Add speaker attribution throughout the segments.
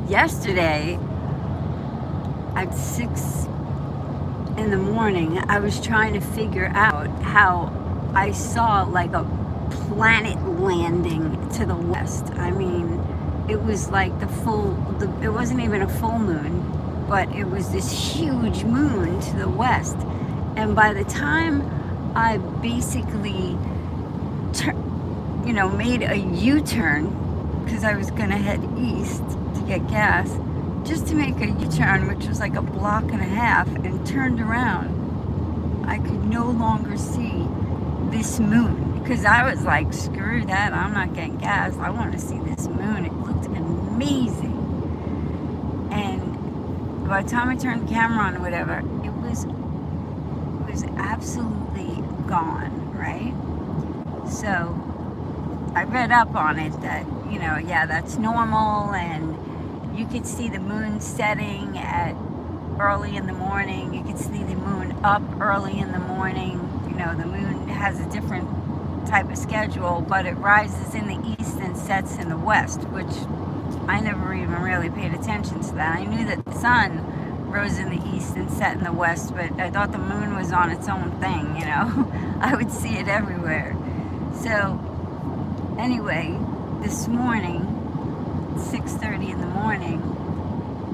Speaker 1: yesterday at 6 in the morning, I was trying to figure out how I saw like a planet landing to the west. I mean, it was like it wasn't even a full moon, but it was this huge moon to the west. And by the time I basically made a U-turn, because I was gonna head east to get gas, just to make a U-turn, which was like a block and a half, and turned around, I could no longer see this moon, because I was like, screw that, I'm not getting gas, I want to see this moon. It looked amazing. And by the time I turned the camera on or whatever, it was absolutely gone, right? So I read up on it that, that's normal, and you could see the moon setting at early in the morning. You could see the moon up early in the morning. The moon has a different type of schedule, but it rises in the east and sets in the west, which I never even really paid attention to that. I knew that the sun rose in the east and set in the west, but I thought the moon was on its own thing, I would see it everywhere. So anyway, this morning, 6:30 in the morning,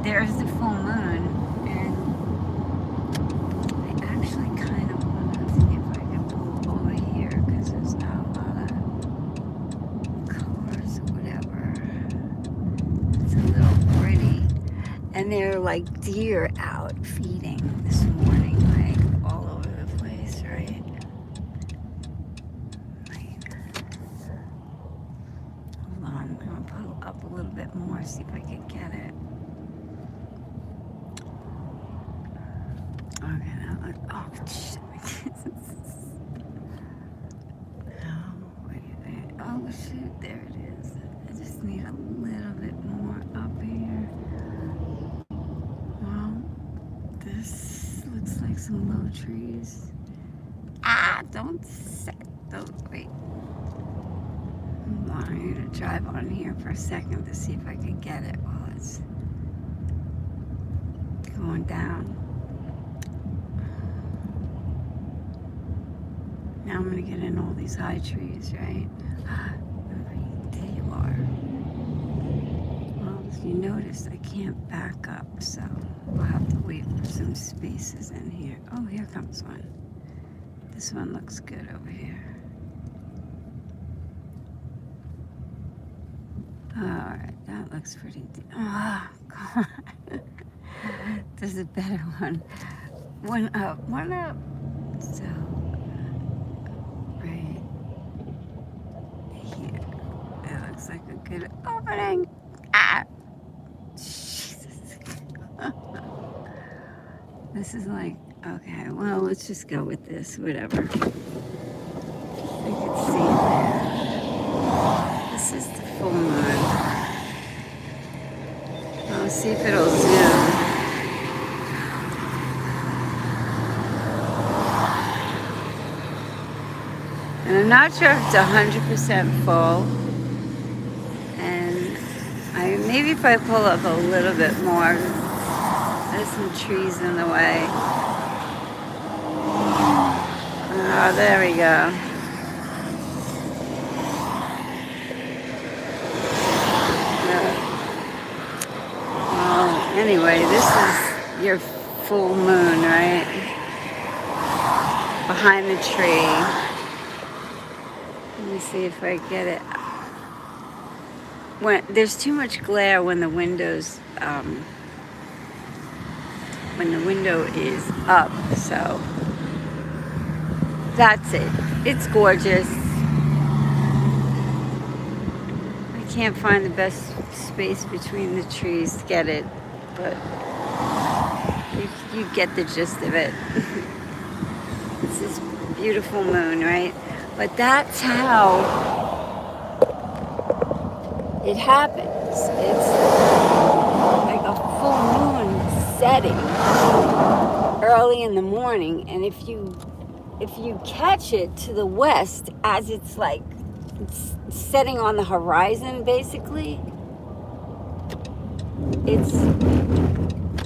Speaker 1: there's the full moon, and I actually kind of want to see if I can pull over here, because there's not a lot of cars or whatever. It's a little pretty. And there are like deer out feeding this morning, like all over the place, right? Hold on, I'm gonna pull up a little bit more, see if I can get it. Okay, now look. Oh, shit. Oh, shoot, there it is. I just need a little bit more up here. Well, this looks like some low trees. Don't wait. I want you to drive on here for a second to see if I can get it while it's going down. Now I'm gonna get in all these high trees, right? There you are. Well, if you notice, I can't back up, so we'll have to wait for some spaces in here. Oh, here comes one. This one looks good over here. Alright, that looks pretty deep. Oh, God. There's a better one. One up. So, right here. That looks like a good opening. Jesus. This is like, okay, well, let's just go with this, whatever. I can see there. This is the full moon. I'll see if it'll zoom. And I'm not sure if it's 100% full. And maybe if I pull up a little bit more, there's some trees in the way. Oh, there we go. Well, anyway, this is your full moon, right? Behind the tree. Let me see if I get it. There's too much glare when the window is up, so that's it. It's gorgeous. I can't find the best space between the trees to get it, but you get the gist of it. It's this beautiful moon, right? But that's how it happens. It's like a full moon setting early in the morning, and if you catch it to the west as it's setting on the horizon, basically,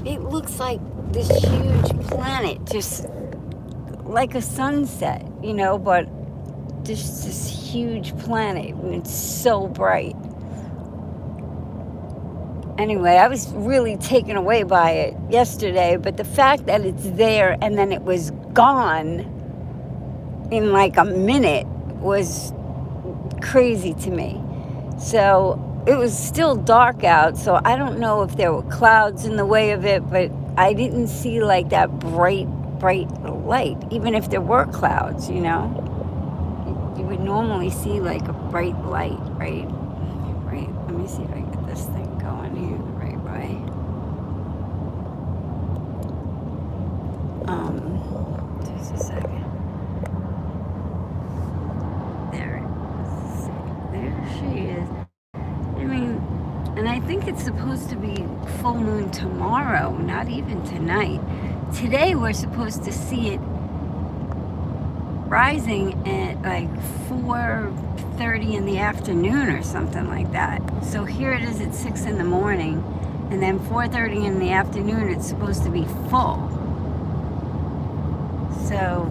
Speaker 1: it looks like this huge planet, just like a sunset, but just this huge planet, and it's so bright. Anyway, I was really taken away by it yesterday, but the fact that it's there and then it was gone in like a minute was crazy to me. So it was still dark out, so I don't know if there were clouds in the way of it, but I didn't see like that bright light, even if there were clouds, you would normally see like a bright light, right? Let me see if I can get this thing going here the right way. Just a second. There she is. And I think it's supposed to be full moon tomorrow, not even tonight. Today we're supposed to see it rising at like 4:30 in the afternoon or something like that. So here it is at 6 in the morning, and then 4:30 in the afternoon it's supposed to be full. So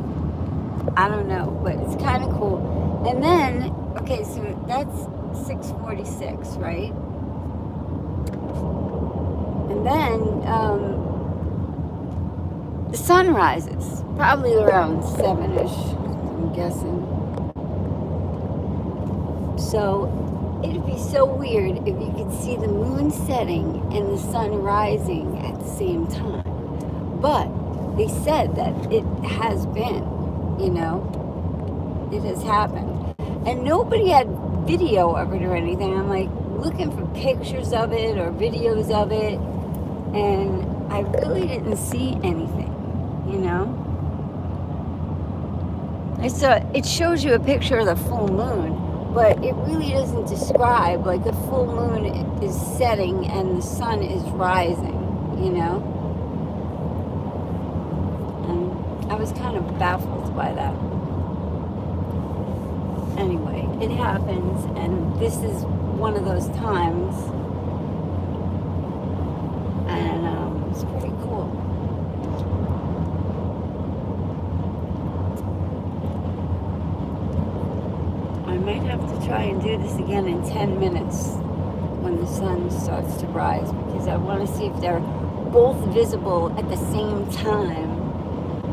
Speaker 1: I don't know, but it's kind of cool. And then, okay, so that's 6:46, right? And then the sun rises, probably around 7-ish, I'm guessing. So it'd be so weird if you could see the moon setting and the sun rising at the same time. But they said that it has been, it has happened. And nobody had video of it or anything. I'm like looking for pictures of it or videos of it, and I really didn't see anything, It shows you a picture of the full moon, but it really doesn't describe, like the full moon is setting and the sun is rising, And I was kind of baffled by that. Anyway, it happens, and this is one of those times, and it's pretty cool. I might have to try and do this again in 10 minutes when the sun starts to rise, because I want to see if they're both visible at the same time,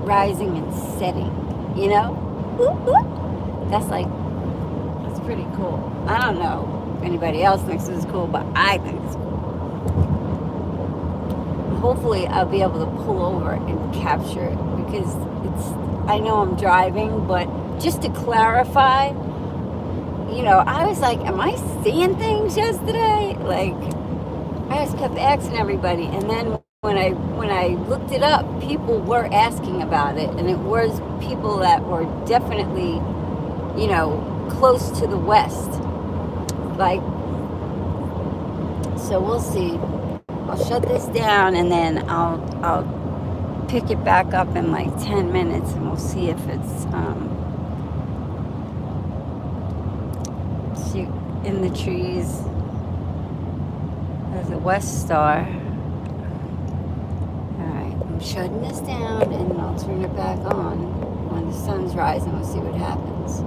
Speaker 1: rising and setting, That's pretty cool. I don't know if anybody else thinks this is cool, but I think it's cool. Hopefully I'll be able to pull over and capture it, because I know I'm driving, but just to clarify, I was like, am I seeing things yesterday? Like, I just kept asking everybody, and then when I looked it up, people were asking about it, and it was people that were definitely, close to the west. Like, so we'll see. I'll shut this down, and then I'll pick it back up in like 10 minutes, and we'll see if it's in the trees. There's a West Star. Alright, I'm shutting this down, and then I'll turn it back on when the sun's rising. We'll see what happens.